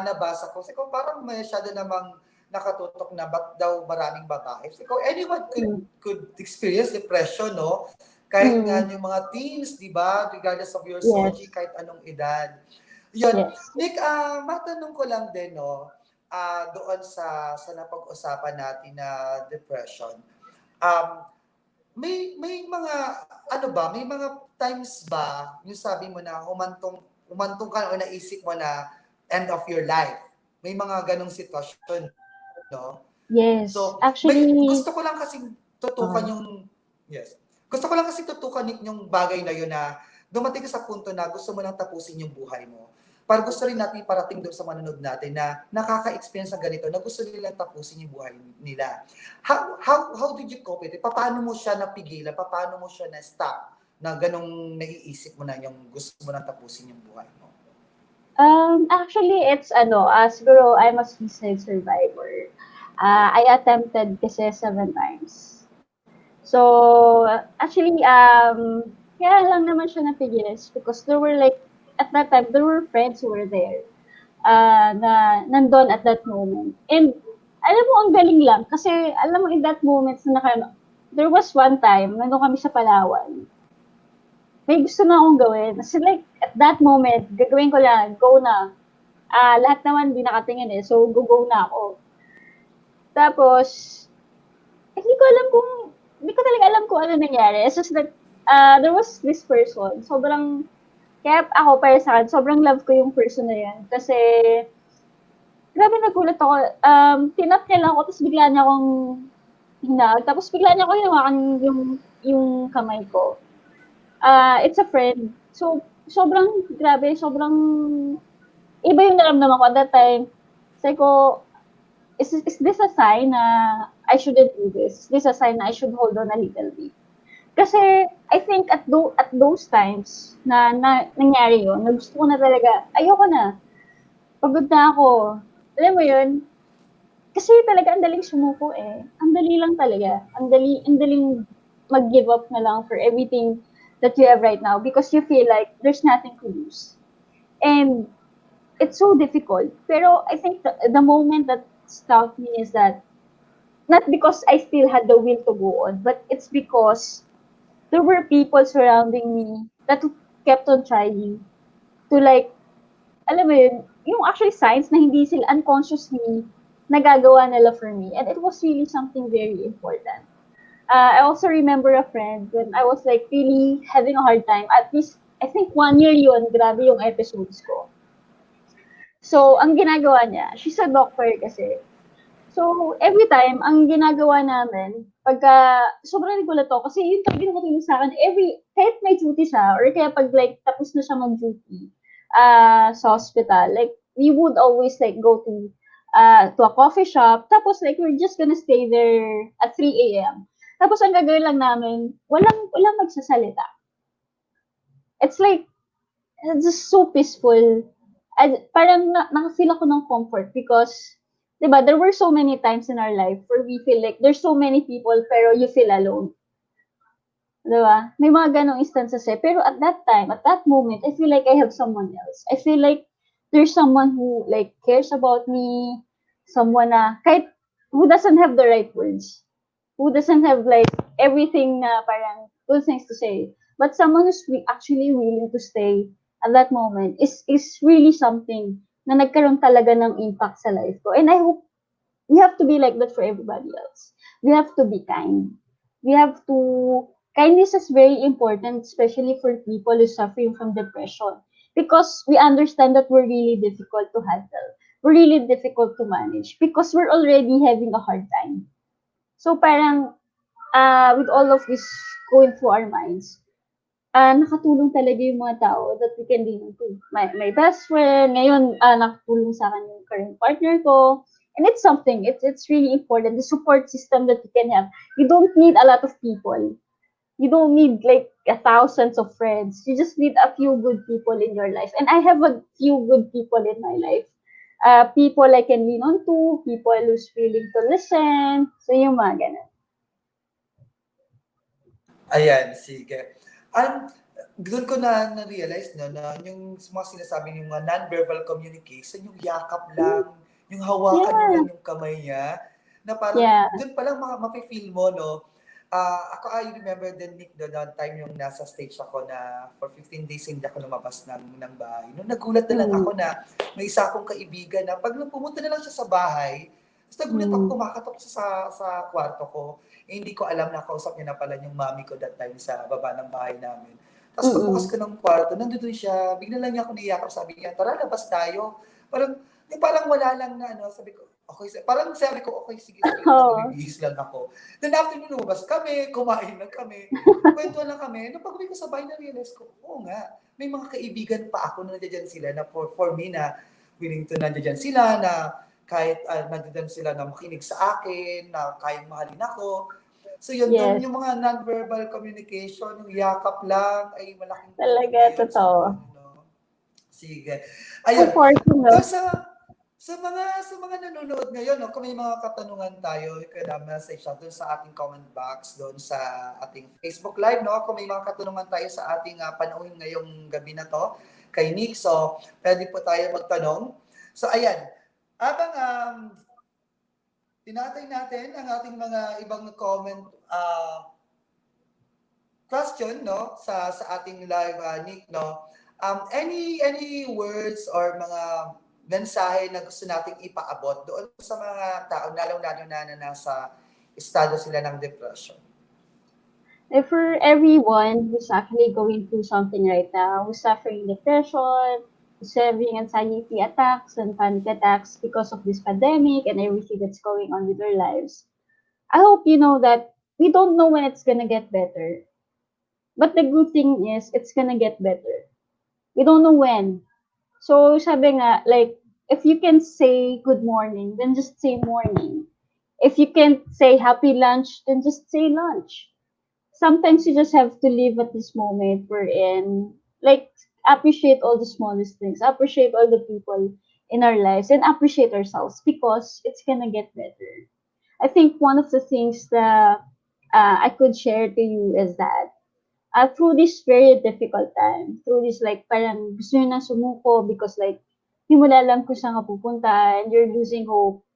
nabasa ko. Kasi ko parang masyado namang nakatutok na ba't daw maraming babae. So, anyone could experience depression, no? Kahit nga yung mga teens, di ba? Regardless of your soji, kahit anong edad. Yun. Yes. Nick, matanong ko lang din, no? Doon sa napag-usapan natin na depression. May mga, may mga times ba, yung sabi mo na humantong ka o naisip mo na end of your life? May mga ganong sitwasyon, no? Yes. So, actually, gusto ko lang kasi tutukan gusto ko lang kasi tutukan yung bagay na yun na dumating ka sa punto na gusto mo lang tapusin yung buhay mo. Para gusto rin natin parating doon sa manonood natin na nakaka-experience ng ganito, na gusto nilang tapusin yung buhay nila. How did you cope with it? Paano mo siya napigilan? Paano mo siya na-stop na ganong naiisip mo na yung gusto mo lang tapusin yung buhay mo? Actually, it's siguro I'm a suicide survivor. I attempted kasi 7 times. So, actually, kaya lang naman siya napigilan because there were at that time, there were friends who were there na nandun at that moment. And, alam mo, ang galing lang kasi, alam mo, in that moment, there was one time, nandun kami sa Palawan. May gusto na akong gawin. Kasi at that moment, gagawin ko lang, go na. lahat naman di nakatingin eh. So, go na ako. Tapos, hindi ko alam kung, hindi ko talaga alam kung ano nangyari. It's just that, there was this person, kaya ako para sa akin, sobrang love ko yung person na yan. Kasi, grabe nagulat ako. Tinap niya lang ako, tapos bigla niya akong hinag. Tapos bigla niya ako hinawakan yung kamay ko. It's a friend. So, sobrang grabe, sobrang iba yung naramdaman ko at that time. Sabi ko, is this a sign na I shouldn't do this? Is this a sign na I should hold on a little bit? Kasi I think at those times na nangyari yun, na gusto ko na talaga, ayoko na. Pagod na ako. Alam mo yun? Kasi talaga ang daling sumuko eh. Ang dali lang talaga. Ang daling mag-give up na lang for everything that you have right now because you feel like there's nothing to lose. And it's so difficult. Pero I think the moment that stopped me is that not because I still had the will to go on, but it's because there were people surrounding me that kept on trying to like, alam mo yun, yung actually signs na hindi sila unconsciously nagagawa nila for me. And it was really something very important. I also remember a friend when I was like really having a hard time. At least, I think 1 year yun, grabe yung episodes ko. So, ang ginagawa niya, she's a doctor kasi. So, every time, ang ginagawa namin, pagka, sobrang nagulat ako, kasi yun talaga nakatulong sa akin, kahit may duty siya, or kaya pag like, tapos na siya mag-duty, sa hospital, like, we would always like go to a coffee shop, tapos like, we're just gonna stay there at 3 a.m. Tapos ang gagawin lang namin, walang magsasalita. It's like, it's just so peaceful. Parang nakafeel ako ng comfort because, diba, there were so many times in our life where we feel like there's so many people pero you feel alone. Diba? May mga ganong instances eh. Pero at that time, at that moment, I feel like I have someone else. I feel like there's someone who like cares about me, someone na, kahit who doesn't have the right words, who doesn't have like everything na parang good things to say, but someone who's actually willing to stay at that moment is really something na nagkaroon talaga ng impact sa life ko. And I hope we have to be like that for everybody else. We have to be kind. We have to, kindness is very important, especially for people who are suffering from depression. Because we understand that we're really difficult to handle. We're really difficult to manage because we're already having a hard time. So parang, with all of this going through our minds, nakatulong talaga yung mga tao that we can lean to. My best friend, ngayon, nakatulong sa akin yung current partner ko. And it's something, it's really important, the support system that you can have. You don't need a lot of people. You don't need like thousands of friends. You just need a few good people in your life. And I have a few good people in my life. People I can lean on to, people who's willing to listen. So yung mga ganun. Ayan, sige. Doon ko na-realize na yung mga sinasabi yung mga non-verbal communication, yung yakap lang, yung hawakan mo lang yung kamay niya, na parang doon pa lang mafe-feel mo, no? I remember then, Nick, the time yung nasa stage ako na for 15 days hindi ako lumabas ng bahay. Nung nagulat na lang ako na may isa akong kaibigan na pag pumunta na lang siya sa bahay, tapos nagulat ako, kumakatok siya sa kwarto ko. Hindi ko alam na kausap niya na pala yung mami ko that time sa baba ng bahay namin. Tapos pagbukas ko ng kwarto, nandun siya, bigla lang niya ako niyakap, sabi niya, tara, labas tayo. Parang wala lang na sabi ko, okay, parang sabi ko, okay, sige, bibihis lang ako. Then after nung lumabas kami, kumain lang kami, kwento lang kami. Nung pag-uwi ko sa bahay, na-realize ko, oo nga, may mga kaibigan pa ako na nandiyan sila na for me na willing to nandiyan sila na kahit nandiyan sila na makinig sa akin, na kayang mahalin ako. So yun, doon yung mga non-verbal communication, yung yakap lang, ay malaking tulong Talaga, na yun totoo. Sige. Ayun. Unfortunate. Sa mga nanonood ngayon, no, kung may mga katanungan tayo, you can message doon sa ating comment box, doon sa ating Facebook Live, no? Kung may mga katanungan tayo sa ating panauhin ngayong gabi na to, kay Nick, so pwede po tayo magtanong. So ayan, habang tinatay natin ang ating mga ibang comment question, no, sa ating live, Nick, no? Any words or mga mensahe na gusto nating ipaabot doon sa mga tao, lalong-lalo na nasa estado sila ng depression? For everyone who's actually going through something right now, who's suffering depression, who's having anxiety attacks and panic attacks because of this pandemic and everything that's going on with their lives, I hope you know that we don't know when it's gonna get better. But the good thing is, it's gonna get better. We don't know when. So, sabi nga, like, if you can say good morning, then just say morning. If you can say happy lunch, then just say lunch. Sometimes you just have to live at this moment we're in, like, appreciate all the smallest things, appreciate all the people in our lives, and appreciate ourselves because it's gonna get better. I think one of the things that I could share to you is that through this very difficult time, through this like parang gusto nyo na sumuko because like hindi mo alam kung saan ka pupunta and you're losing hope,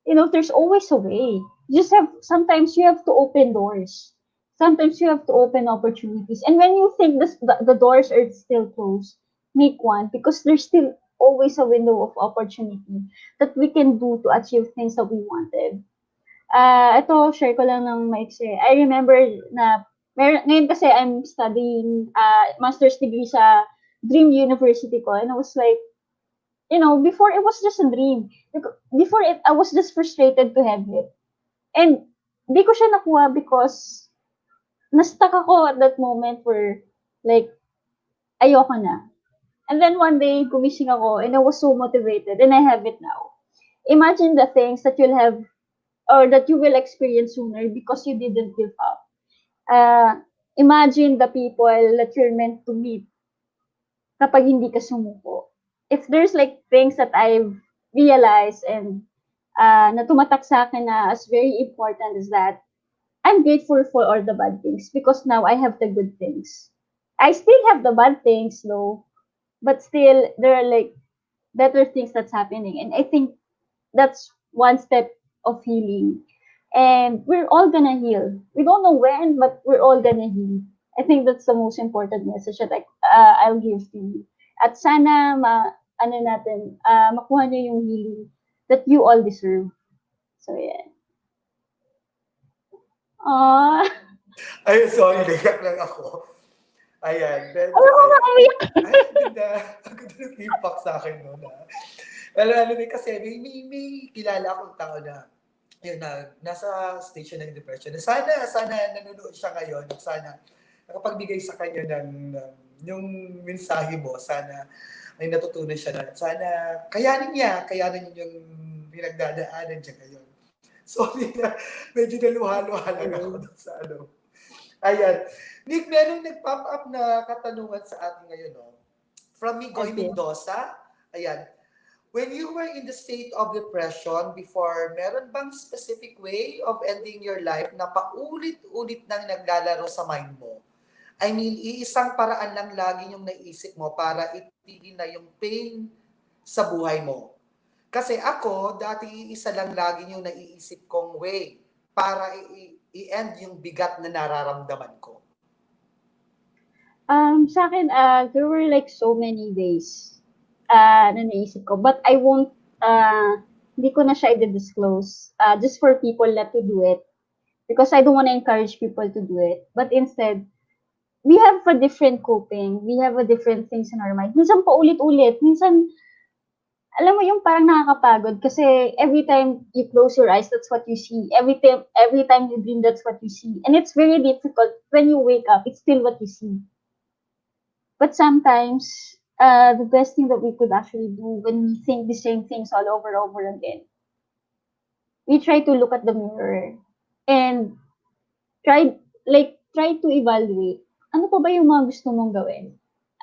there's always a way. You just have, sometimes you have to open doors. Sometimes you have to open opportunities. And when you think the doors are still closed, make one because there's still always a window of opportunity that we can do to achieve things that we wanted. Ito, share ko lang ng maiksi. I remember na, ngayon kasi I'm studying master's degree sa dream university ko. And I was like, before it was just a dream. Before it, I was just frustrated to have it. And di ko siya nakuha because na-stuck ako at that moment where, like, ayoko na. And then one day, gumising ako and I was so motivated and I have it now. Imagine the things that you'll have or that you will experience sooner because you didn't give up. Imagine the people that you're meant to meet kapag hindi ka sumuko. If there's like things that I've realized and na tumatak sa akin na as very important is that I'm grateful for all the bad things because now I have the good things. I still have the bad things though, but still there are like better things that's happening. And I think that's one step of healing. And we're all gonna heal. We don't know when, but we're all gonna heal. I think that's the most important message that I'll give to you. At sana makuha niyo yung healing that you all deserve. So yeah. Aww. Ay, sorry, nagak lang ako. Ayan, then, Ayoko maumiyak. ay, ganda. Ang ganda ng impact sa akin no, na. Alam mo, kasi may kilala akong tao na, yun na, nasa station ng depression. Na sana nanonood siya ngayon. At sana, nakapagbigay sa kanya yung mensahe mo. Sana, ay natutunan siya na. Sana, kayanin yung pinagdadaanan niya ngayon. Sorry na, medyo naluha-luha lang ako doon sa ano. Ayan. Nick, merong nag-pop up na katanungan sa atin ngayon, no? From Migoy Okay. Mendoza. Ayan. When you were in the state of depression before, meron bang specific way of ending your life na paulit-ulit nang naglalaro sa mind mo? I mean, iisang paraan lang lagi yung naisip mo para itigil na yung pain sa buhay mo. Kasi ako, dati iisa lang lagi yung naiisip kong way para i-end yung bigat na nararamdaman ko. Sa akin, there were like so many days na naisip ko. But I won't, hindi ko na siya i-disclose just for people not to do it. Because I don't want to encourage people to do it. But instead, we have a different coping. We have a different things in our mind. Minsan paulit-ulit. Minsan, alam mo yung parang nakakapagod kasi every time you close your eyes, that's what you see. Every time you dream, that's what you see. And it's very difficult when you wake up, it's still what you see. But sometimes, the best thing that we could actually do when we think the same things all over again, we try to look at the mirror and try to evaluate, ano pa ba yung mga gusto mong gawin?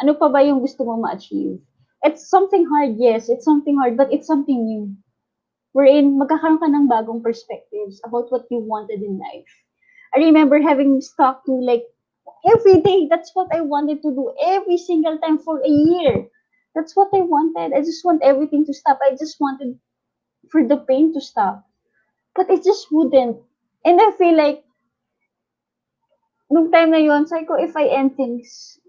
Ano pa ba yung gusto mong ma-achieve? It's something hard, yes, it's something hard, but it's something new. Wherein, magkakaroon ka ng bagong perspectives about what you wanted in life. I remember having stuck to like, every day, that's what I wanted to do every single time for a year. That's what I wanted. I just want everything to stop. I just wanted for the pain to stop. But it just wouldn't. And I feel like, nung time na yun, sabi ko, if I end things,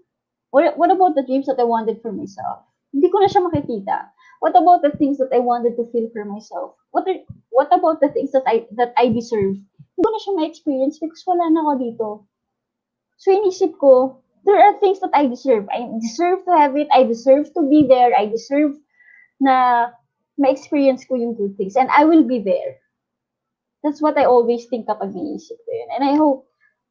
what about the dreams that I wanted for myself? Hindi ko na siya makikita. What about the things that I wanted to feel for myself? What about the things that I deserve? Hindi ko na siya ma-experience because wala na ako dito. So inisip ko, there are things that I deserve. I deserve to have it. I deserve to be there. I deserve na ma-experience ko yung good things. And I will be there. That's what I always think kapag iniisip ko yun. And I hope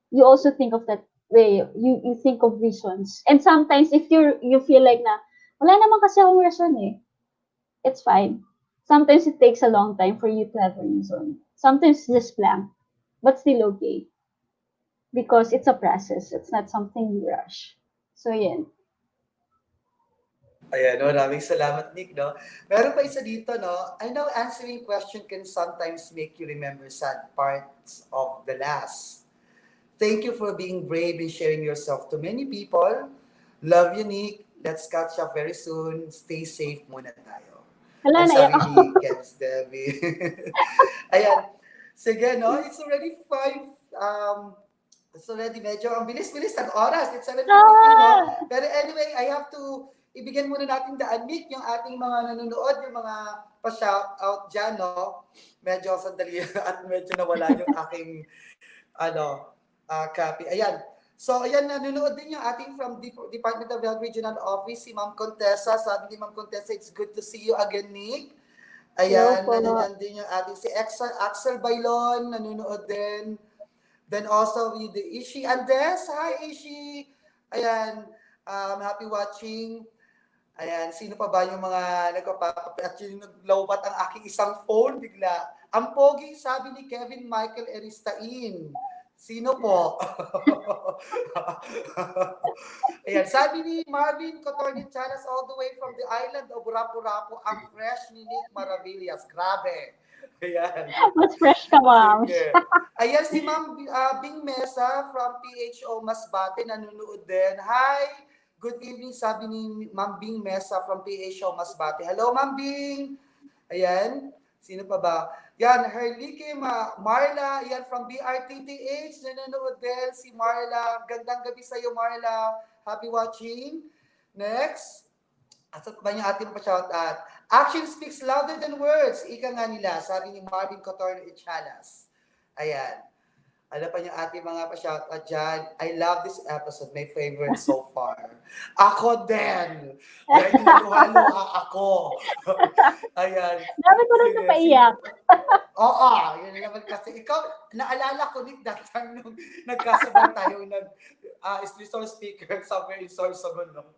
you also think of that way. You think of reasons. And sometimes if you feel like na, wala naman kasi akong rason eh. It's fine. Sometimes it takes a long time for you to have a reason. Sometimes it's just blank. But still okay. Because it's a process. It's not something you rush. So, yan. Ayan, maraming salamat, Nick, no? Meron pa isa dito, no? I know answering question can sometimes make you remember sad parts of the last. Thank you for being brave and sharing yourself to many people. Love you, Nick. Let's catch up very soon. Stay safe muna tayo. Wala Ang na, sabi ako. ni Kevs Debbie. Ayan. Sige, no? It's already 5, it's already medyo, ang bilis-bilis ng oras. It's 7:52, no? Pero anyway, I have to ibigyan muna natin daan, Nick, yung ating mga nanonood, yung mga pa-shout out dyan, no? Medyo sandali at medyo nawala yung aking, copy. Ayan. So, ayan, nanonood din yung ating from Department of Health Regional Office, si Ma'am Contessa. Sabi ni Ma'am Contessa, it's good to see you again, Nick. Ayan, Hello po. nandiyan din yung ating si Axel Bailon, nanonood din. Then also with the Ishi Andres. Hi, Ishi. Ayan, happy watching. Ayan, sino pa ba yung mga at yung naglawbat ang aking isang phone bigla? Ang pogi, sabi ni Kevin Michael Eristain. Sino po? Ayan, sabi ni Marvin Cotorni Chanas all the way from the island of Rapu-Rapu, ang fresh ni Nick Maravillas. Grabe. Ayan. Mas fresh ka, ma'am. Sige. Ayan si Ma'am Bing Mesa from PHO Masbate, nanonood din. Hi! Good evening, sabi ni Ma'am Bing Mesa from PHO Masbate. Hello, Ma'am Bing! Ayan. Sino pa ba? Yan, Herlike Marla, yan from BRTTH, nanonood din si Marla. Gandang gabi sa iyo, Marla. Happy watching. Next. Asat ba niya ating pa-shoutout? Action speaks louder than words. Ika nga nila, sabi ni Marvin Cotorno Echalas. Ayan. Ano pa niya ating mga pa-shoutout dyan? I love this episode. My favorite so far. Ako din. Dahil niluha-luha ako. Ayan. Dami ko rin napaiyak. Oo, yun naman kasi. Ikaw, naalala ko ni that time nung nagkasabay tayo resource speaker somewhere in Sorsogon, no?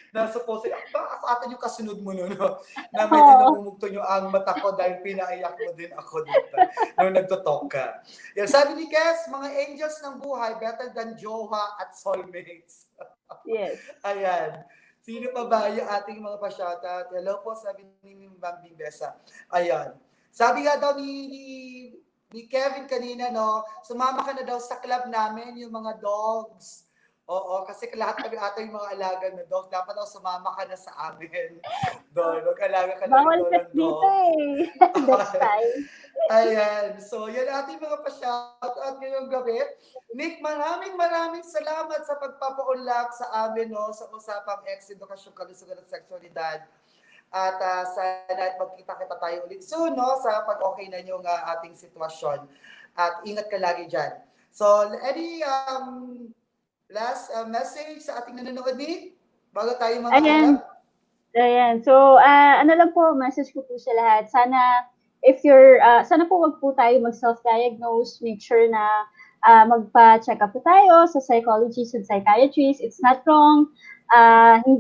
Na supposed, ako ata yung kasunod mo no? Na medyo namumugto nyo ang mata ko dahil pinaiyak mo din ako dito nung nagtotalk ka. Yan, sabi ni Kes, mga angels ng buhay, better than jowa at soulmates. Yes. Ayan. Sino pa ba yung ating mga pa-shoutout? Hello po, sabi ni Bambing Besa. Ayan. Sabi nga daw ni Kevin kanina, no, sumama ka na daw sa club namin, yung mga dogs. Oo, kasi lahat kami ata yung mga alaga na dog. Dapat daw sumama ka na sa amin. Doon, mag-alaga ka na Bawal rin pet ng dito dog. eh. That's time. Ayan. So, yan ating mga pa-shoutout ngayong gabi. Nick, maraming salamat sa pagpapaunlak sa amin, no, sa Usapang Eks, Edukasyon, Kalusugan at Seksualidad. At sana magkita-kita tayo ulit soon, no, sa pag-okay na yung ating sitwasyon. At ingat ka lagi dyan. So, any last message sa ating nanonood, Nick? Bago tayo Ayan. So, ano lang po, message ko po sa lahat. Sana, sana po wag po tayo mag-self-diagnose. Make sure na magpa-check up po tayo sa psychologists and psychiatrists. It's not wrong.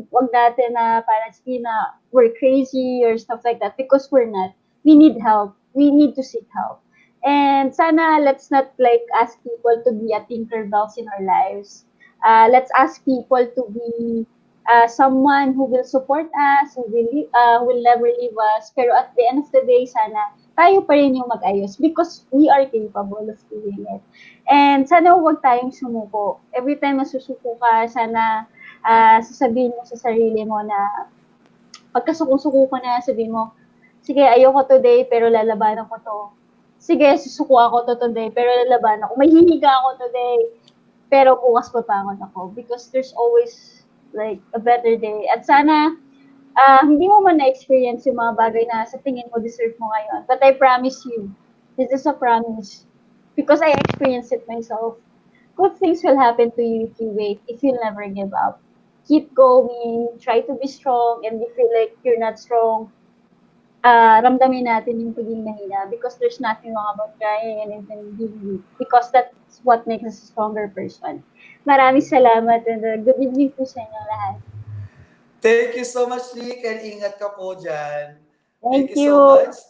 Wag natin na parang sabihin na we're crazy or stuff like that because we're not. We need help. We need to seek help. And sana let's not ask people to be a Tinkerbells in our lives. Let's ask people to be someone who will support us, who will never leave us. Pero at the end of the day, sana tayo pa rin yung mag-ayos because we are capable of doing it. And sana huwag tayong sumuko. Every time na susuko ka, sana sasabihin mo sa sarili mo na pagkasuko-suko ka na, sabihin mo, sige, ayoko today, pero lalabanan ko to. Sige, susuko ako to today, pero lalabanan ako. May hihiga ako today, pero bukas papangon ako. Because there's always a better day. At sana, hindi mo man na-experience yung mga bagay na sa tingin mo deserve mo ngayon. But I promise you, this is a promise. Because I experienced it myself. Good things will happen to you if you wait, if you'll never give up. Keep going, try to be strong, and if you feel like you're not strong, ramdamin natin yung pagiging mahina because there's nothing wrong about trying and even being weak because that's what makes us a stronger person. Maraming salamat and good evening po sa inyo lahat. Thank you so much, Nick, and ingat ka po dyan. Thank Thank you so you. much.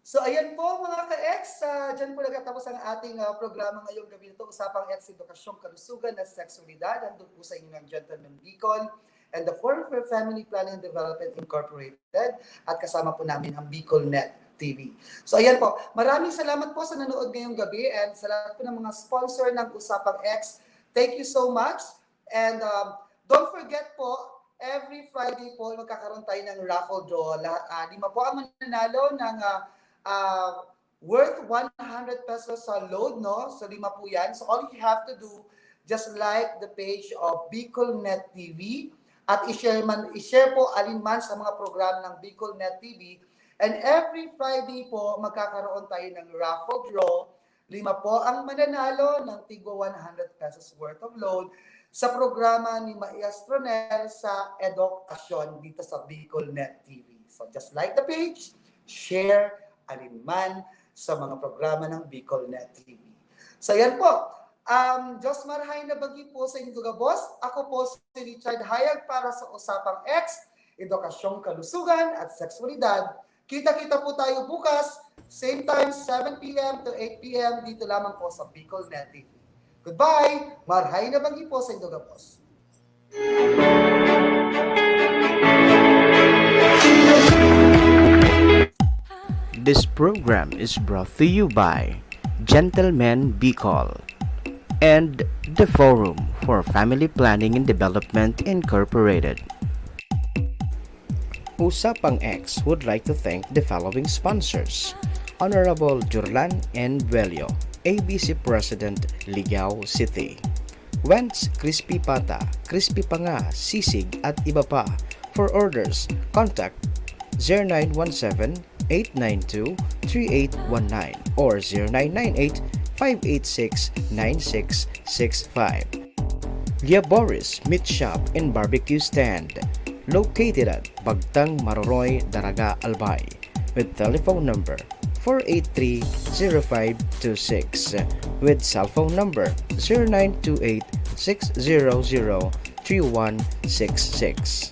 So ayan po mga ka-ex, dyan po nagtatapos ang ating programa ngayong gabi nito, Usapang Eks, Edukasyong Kalusugan at Sexualidad. Andun po sa inyo ng Gentleman Bicol and the Forum for Family Planning and Development Incorporated at kasama po namin ang BicolNet TV. So ayan po, maraming salamat po sa nanood ngayong gabi and sa lahat po ng mga sponsor ng Usapang Eks. Thank you so much and don't forget po, every Friday po magkakaroon tayo ng raffle draw. Lima po ang mananalo ng worth 100 pesos sa load, no? So 5 po yan. So all you have to do, just like the page of BicolNet TV at i-share po alinman sa mga program ng BicolNet TV. And every Friday po magkakaroon tayo ng raffle draw. 5 po ang mananalo ng tigwa 100 pesos worth of load sa programa ni Maestro Nel sa Edukasyon dito sa BicolNet TV. So just like the page, share alinman sa mga programa ng BicolNet TV. So yan po. Diyos marahay na bagi po sa inyong gabos. Ako po si Richard Hayag para sa Usapang Eks, Edukasyong Kalusugan at Sexualidad. Kita-kita po tayo bukas, same time, 7 p.m. to 8 p.m. dito lamang po sa BicolNet TV. Goodbye! Marahay na bagi po sa inyong gabos. This program is brought to you by Gentleman Bicol and the Forum for Family Planning and Development Incorporated. Usapang Eks would like to thank the following sponsors: Honorable Jurlan N. Velio, ABC President, Ligao City. Wentz Crispy Pata, Crispy Panga, Sisig at iba pa. For orders, contact 0917-892-3819 or 0998-586-9665. Lia Boris Meat Shop and Barbecue Stand, located at Bagtang Maroroy, Daraga, Albay, with telephone number 483-0526 with cell phone number 0928-600-3166.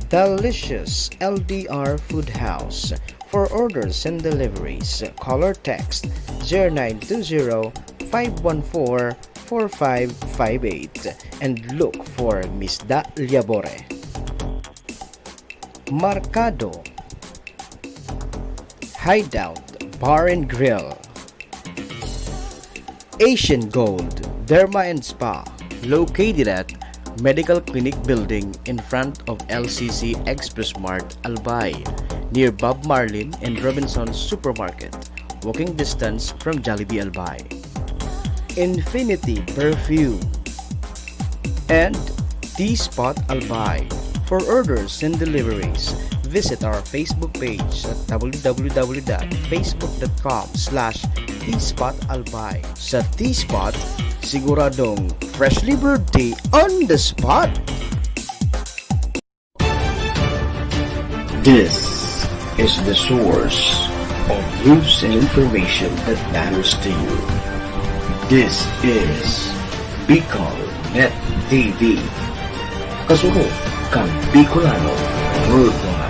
Delicious LDR Food House. For orders and deliveries, call or text 0920-514-4558 and look for Miss Da Liabore. Marcado Hideout Bar and Grill. Asian Gold Derma and Spa, located at Medical Clinic Building in front of LCC Express Mart, Albay, near Bob Marlin and Robinson's Supermarket, walking distance from Jollibee, Albay. Infinity Perfume and T-Spot Albay. For orders and deliveries, visit our Facebook page at www.facebook.com/tspot-albay. Sa T-Spot, siguradong freshly brewed tea on the spot. This is the source of news and information that matters to you. This is BicolNet TV. Kasunod kang Bicolano Worldwide.